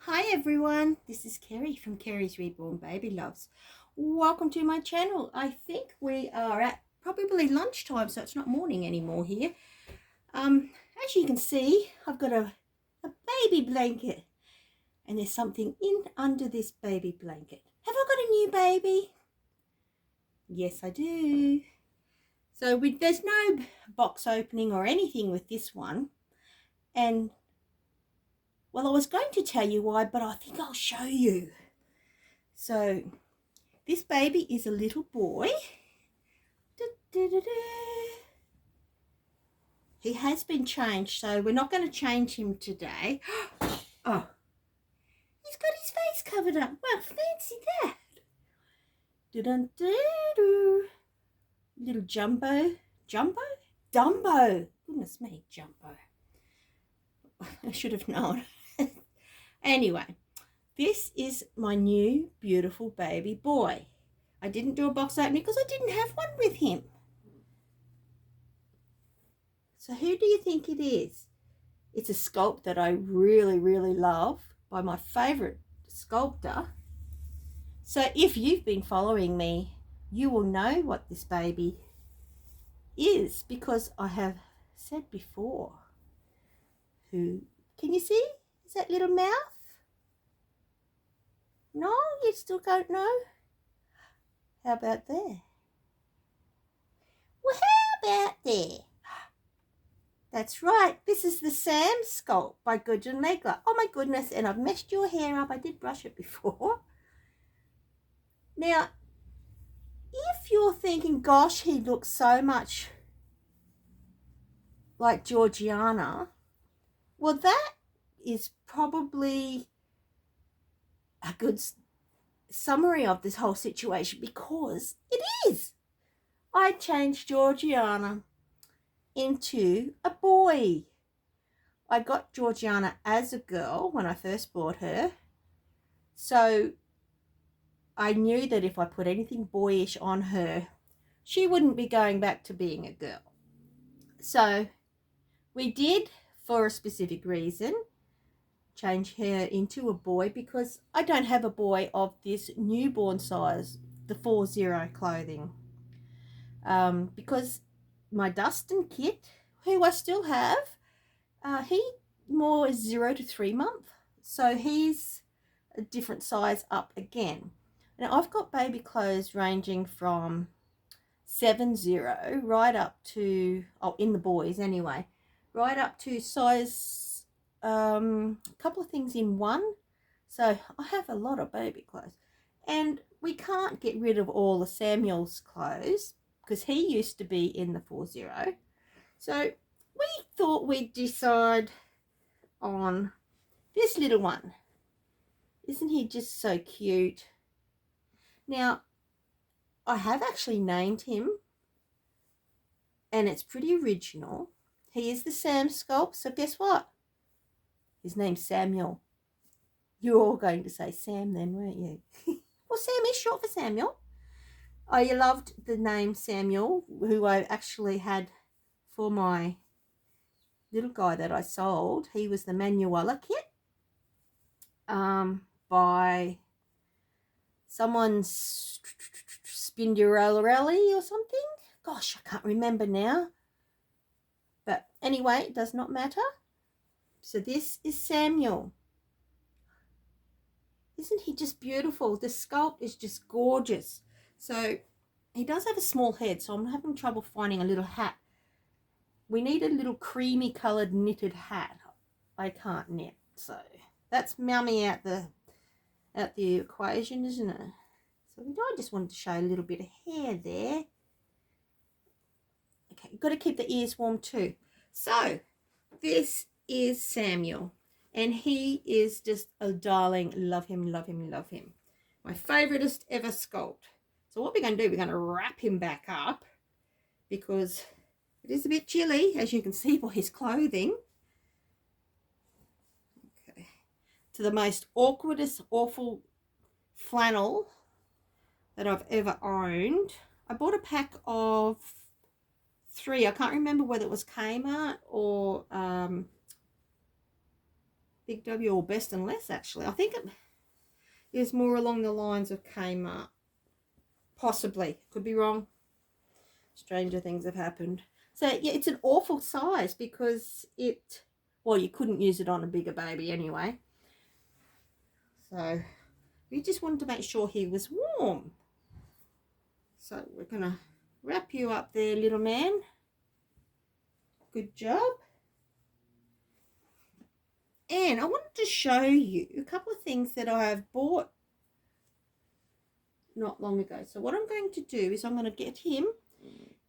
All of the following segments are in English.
Hi everyone, this is Kerry from Kerry's Reborn Baby Loves. Welcome to my channel. I think we are at probably lunchtime, so it's not morning anymore here. As you can see, I've got a baby blanket, and there's something in under this baby blanket. Have I got a new baby? Yes, I do. So there's no box opening or anything with this one, and well, I was going to tell you why, but I think I'll show you. So this baby is a little boy. He has been changed, so we're not going to change him today. Oh, he's got his face covered up. Well, fancy that. Little Dumbo. Goodness me, Jumbo. I should have known. Anyway, this is my new beautiful baby boy. I didn't do a box opening because I didn't have one with him. So who do you think it is? It's a sculpt that I really, really love by my favourite sculptor. So if you've been following me, you will know what this baby is because I have said before. Who? Can you see? Is that little mouth? No, you still don't know? How about there? Well, how about there? That's right, this is the Sam sculpt by Gudrun Legler. Oh my goodness, and I've messed your hair up. I did brush it before. Now, if you're thinking, gosh, he looks so much like Georgiana, well, that is probably a good summary of this whole situation because it is. I changed Georgiana into a boy. I got Georgiana as a girl when I first bought her, so I knew that if I put anything boyish on her, she wouldn't be going back to being a girl. So we did, for a specific reason, change her into a boy because I don't have a boy of this newborn size, the 40 clothing. Because my Dustin kit, who I still have, he more is 0 to 3 month, so he's a different size up again. Now I've got baby clothes ranging from 70 right up to, in the boys anyway, right up to size a couple of things in one. So I have a lot of baby clothes, and we can't get rid of all the Samuel's clothes because he used to be in the 40. So we thought we'd decide on this little one. Isn't he just so cute? Now, I have actually named him, and it's pretty original. He is the Sam sculpt, so guess what? His name's Samuel. You're all going to say Sam then, weren't you? Well, Sam is short for Samuel. I loved the name Samuel, who I actually had for my little guy that I sold. He was the Manuela kit by someone's Spinderelli or something. Gosh, I can't remember now. But anyway, it does not matter. So this is Samuel. Isn't he just beautiful? The sculpt is just gorgeous. So he does have a small head, so I'm having trouble finding a little hat. We need a little creamy coloured knitted hat. I can't knit, so that's mummy out the equation, isn't it? So I just wanted to show a little bit of hair there. Okay, you've got to keep the ears warm too. So this is Samuel, and he is just a darling. Love him, love him, love him. My favouriteest ever sculpt. So what we're going to do, we're going to wrap him back up because it is a bit chilly, as you can see by his clothing. Okay. To the most awkwardest, awful flannel that I've ever owned. I bought a pack of 3. I can't remember whether it was Kmart or Big W, or Best and Less, actually. I think it was more along the lines of Kmart. Possibly. Could be wrong. Stranger things have happened. So, yeah, it's an awful size because well, you couldn't use it on a bigger baby anyway. So, we just wanted to make sure he was warm. So, we're going to wrap you up there, little man. Good job. And I wanted to show you a couple of things that I have bought not long ago. So what I'm going to do is I'm going to get him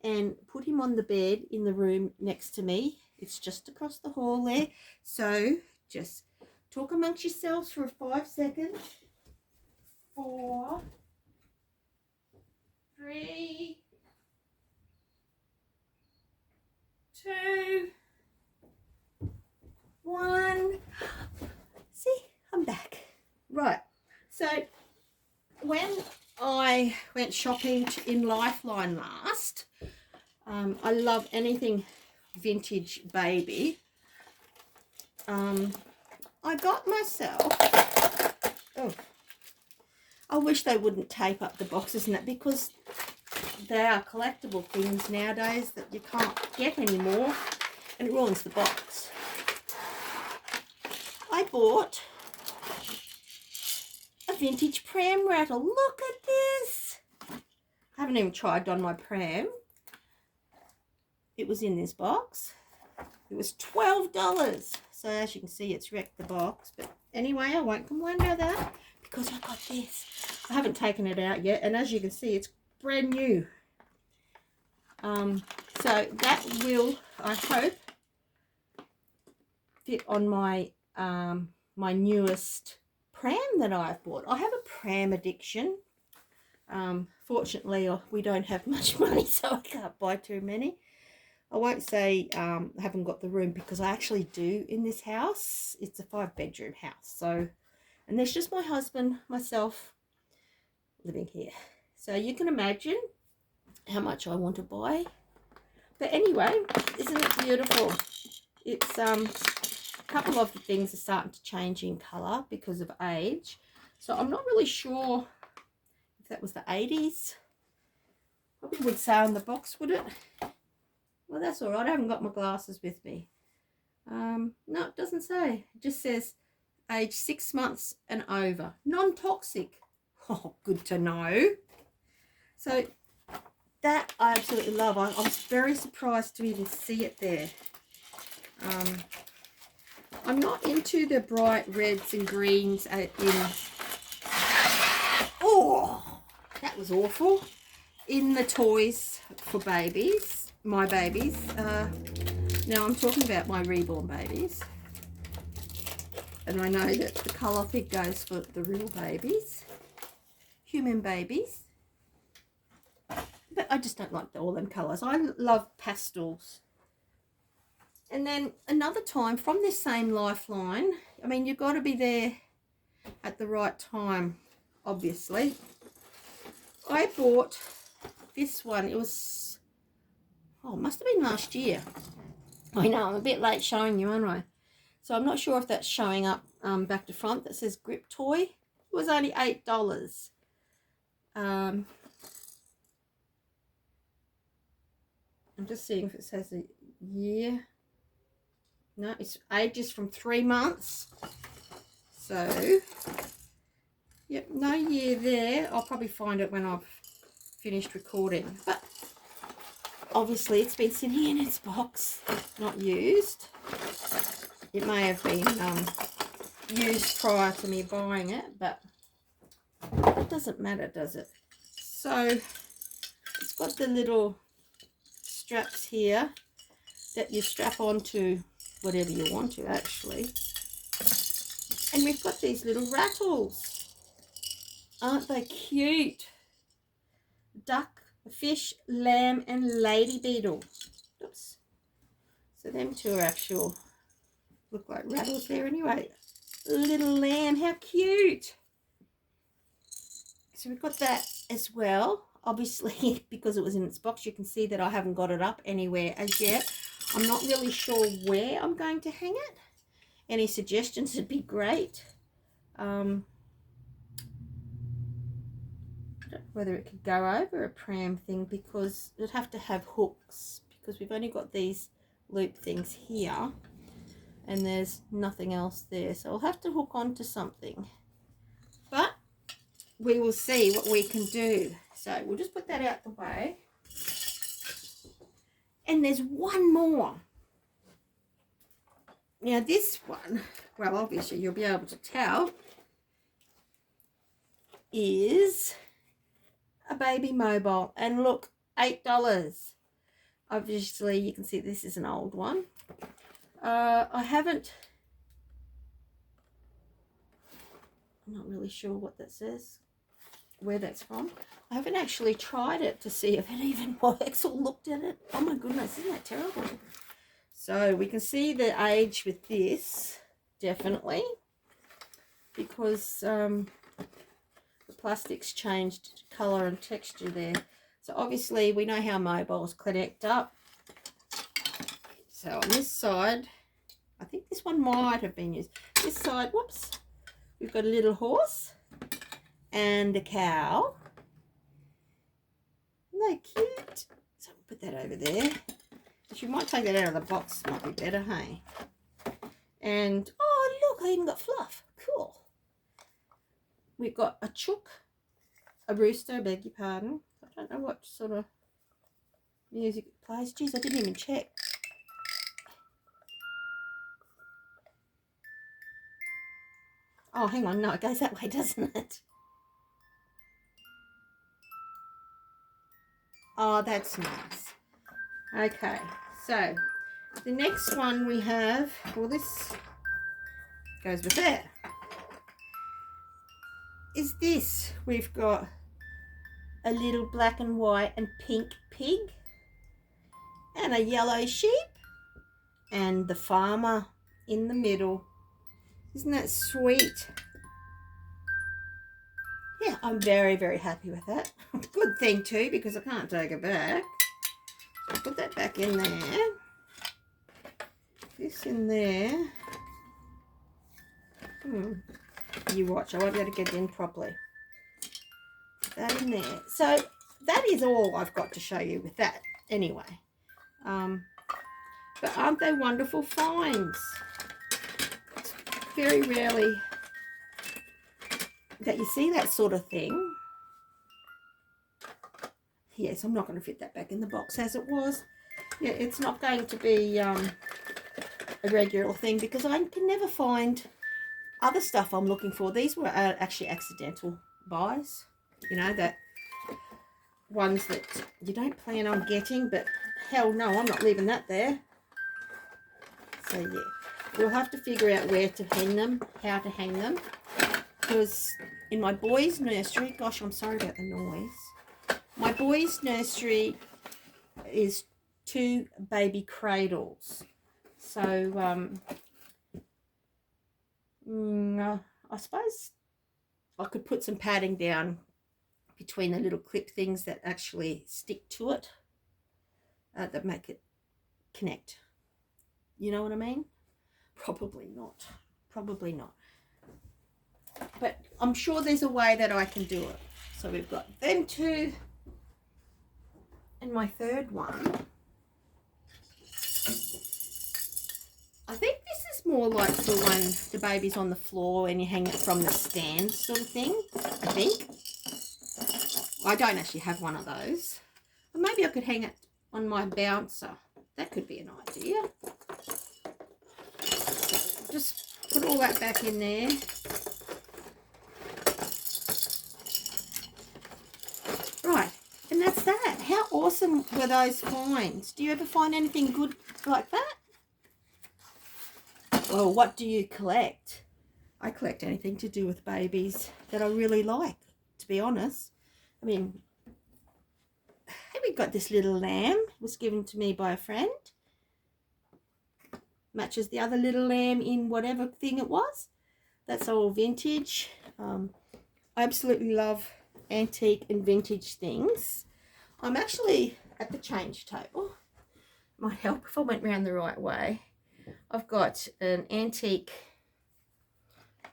and put him on the bed in the room next to me. It's just across the hall there. So just talk amongst yourselves for 5 seconds. 4, 3, 2, 1. See, I'm back. Right. So when I went shopping in Lifeline last, I love anything vintage baby. I got myself, I wish they wouldn't tape up the boxes and that, because they are collectible things nowadays that you can't get anymore, and it ruins the box. I bought a vintage pram rattle. Look at this. I haven't even tried on my pram. It was in this box. It was $12. So as you can see, it's wrecked the box. But anyway, I won't complain about that because I got this. I haven't taken it out yet. And as you can see, it's brand new. So that will, I hope, fit on my my newest pram that I've bought. I have a pram addiction. Fortunately, we don't have much money, so I can't buy too many. I won't say I haven't got the room, because I actually do in this house. It's a 5-bedroom house. So, and there's just my husband, myself, living here. So you can imagine how much I want to buy. But anyway, isn't it beautiful? It's a couple of the things are starting to change in colour because of age. So I'm not really sure if that was the 80s. Probably would say on the box, would it? Well, that's all right. I haven't got my glasses with me. No, it doesn't say. It just says age 6 months and over. Non-toxic. Oh, good to know. So that I absolutely love. I was very surprised to even see it there. I'm not into the bright reds and greens oh, that was awful. In the toys for babies, my babies. Now I'm talking about my reborn babies. And I know that the colour pick goes for the real babies, human babies. But I just don't like all them colours. I love pastels. And then another time from this same Lifeline, I mean, you've got to be there at the right time, obviously. I bought this one. It was, oh, it must have been last year. I know, I'm a bit late showing you, aren't I? So I'm not sure if that's showing up back to front. That says Grip Toy. It was only $8. I'm just seeing if it says a year. No, it's ages from 3 months. So, yep, no year there. I'll probably find it when I've finished recording. But obviously it's been sitting in its box, not used. It may have been used prior to me buying it, but it doesn't matter, does it? So it's got the little straps here that you strap onto whatever you want to, actually. And we've got these little rattles. Aren't they cute? Duck, fish, lamb, and lady beetle. Oops. So them two are actual, look like rattles there anyway. Little lamb, how cute. So we've got that as well. Obviously, because it was in its box, you can see that I haven't got it up anywhere as yet. I'm not really sure where I'm going to hang it. Any suggestions would be great. I don't know whether it could go over a pram thing, because it'd have to have hooks, because we've only got these loop things here and there's nothing else there, so I'll have to hook onto something, but we will see what we can do. So we'll just put that out the way. And there's one more. Now this one, well, obviously you'll be able to tell, is a baby mobile. And look, $8. Obviously you can see this is an old one. I'm not really sure what that says, where that's from. I haven't actually tried it to see if it even works or looked at it. Oh my goodness, isn't that terrible? So we can see the age with this, definitely, because the plastic's changed colour and texture there. So obviously we know how mobiles connect up. So on this side, I think this one might have been used. This side, whoops, we've got a little horse and a cow. Isn't that cute? So we'll put that over there. You might take that out of the box, might be better, hey? And, oh look, I even got fluff. Cool. We've got a chook, a rooster, beg your pardon. I don't know what sort of music it plays. Geez, I didn't even check. Oh, hang on, no, it goes that way, doesn't it? Oh, that's nice. Okay, so the next one we have, well, this goes with that, is this. We've got a little black and white and pink pig and a yellow sheep and the farmer in the middle. Isn't that sweet? Yeah, I'm very, very happy with that. Good thing too, because I can't take it back. I'll put that back in there. This in there. You watch, I won't be able to get it in properly. That in there. So that is all I've got to show you with that anyway. But aren't they wonderful finds? It's very rarely that you see that sort of thing. Yes, I'm not going to fit that back in the box as it was. Yeah, it's not going to be a regular thing, because I can never find other stuff I'm looking for. These were actually accidental buys, you know, that ones that you don't plan on getting, but hell no, I'm not leaving that there. So yeah, we'll have to figure out where to hang them, how to hang them, because in my boys' nursery, gosh, I'm sorry about the noise. My boys' nursery is 2 baby cradles. So, I suppose I could put some padding down between the little clip things that actually stick to it, that make it connect. You know what I mean? Probably not. Probably not. But I'm sure there's a way that I can do it. So we've got them 2. And my third one, I think this is more like the one, the baby's on the floor and you hang it from the stand sort of thing, I think. I don't actually have one of those. Or maybe I could hang it on my bouncer. That could be an idea. So just put all that back in there. Right, and that's that. How awesome were those finds? Do you ever find anything good like that? Well, what do you collect? I collect anything to do with babies that I really like, to be honest. I mean, we've got this little lamb. It was given to me by a friend. Matches the other little lamb in whatever thing it was. That's all vintage. I absolutely love antique and vintage things. I'm actually at the change table. Might help if I went round the right way. I've got an antique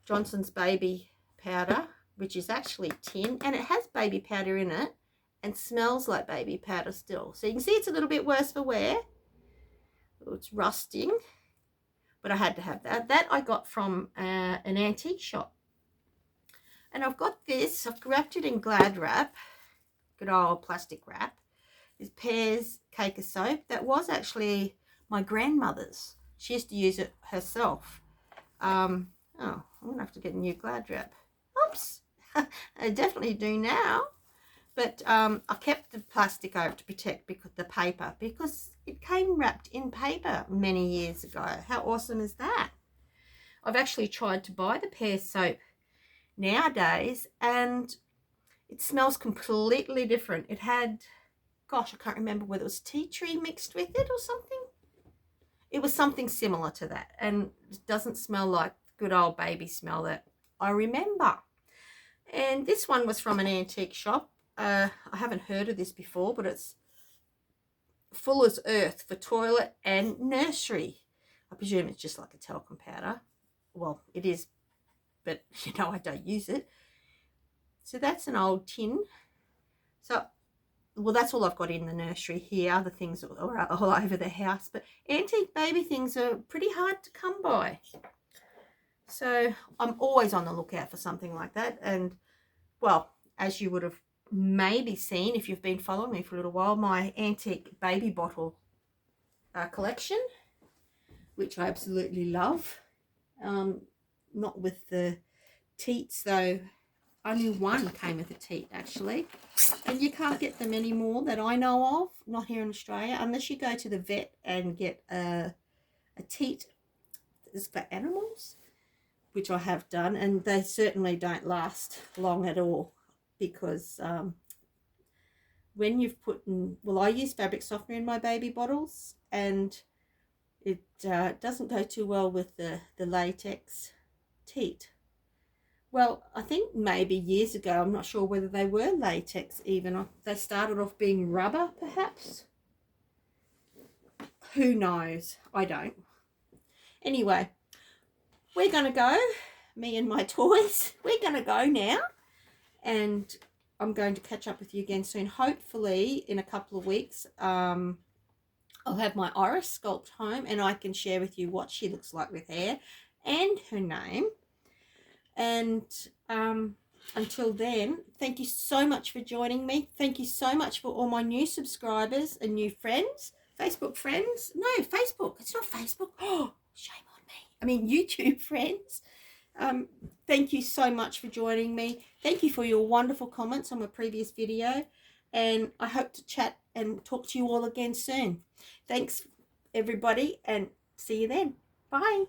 Johnson's baby powder, which is actually tin, and it has baby powder in it and smells like baby powder still. So you can see it's a little bit worse for wear. It's rusting, but I had to have that. That I got from an antique shop. And I've got this, I've wrapped it in Glad wrap, good old plastic wrap. This Pears cake of soap. That was actually my grandmother's. She used to use it herself. Oh, I'm gonna have to get a new Glad wrap. Oops, I definitely do now. But I kept the plastic over to protect because the paper, because it came wrapped in paper many years ago. How awesome is that? I've actually tried to buy the Pears soap nowadays, and it smells completely different. It had, gosh, I can't remember whether it was tea tree mixed with it or something. It was something similar to that, and it doesn't smell like good old baby smell that I remember. And this one was from an antique shop. I haven't heard of this before, but it's Fuller's Earth for toilet and nursery. I presume it's just like a talcum powder. Well, it is, but you know, I don't use it. So that's an old tin. So, well, that's all I've got in the nursery here. Other things are all over the house, but antique baby things are pretty hard to come by. So I'm always on the lookout for something like that. And, well, as you would have maybe seen if you've been following me for a little while, my antique baby bottle collection, which I absolutely love. Not with the teats though. Only one came with a teat actually, and you can't get them anymore that I know of, not here in Australia, unless you go to the vet and get a teat that's for animals, which I have done, and they certainly don't last long at all. Because when you've put in, well, I use fabric softener in my baby bottles, and it doesn't go too well with the latex teat. Well, I think maybe years ago, I'm not sure whether they were latex even. They started off being rubber, perhaps. Who knows? I don't. Anyway, we're going to go, me and my toys, we're going to go now. And I'm going to catch up with you again soon. Hopefully in a couple of weeks, I'll have my Iris sculpt home and I can share with you what she looks like with hair and her name. And until then, thank you so much for joining me. Thank you so much for all my new subscribers and new friends. Facebook friends. No, Facebook. It's not Facebook. Oh, shame on me. I mean, YouTube friends. Thank you so much for joining me. Thank you for your wonderful comments on my previous video. And I hope to chat and talk to you all again soon. Thanks, everybody, and see you then. Bye.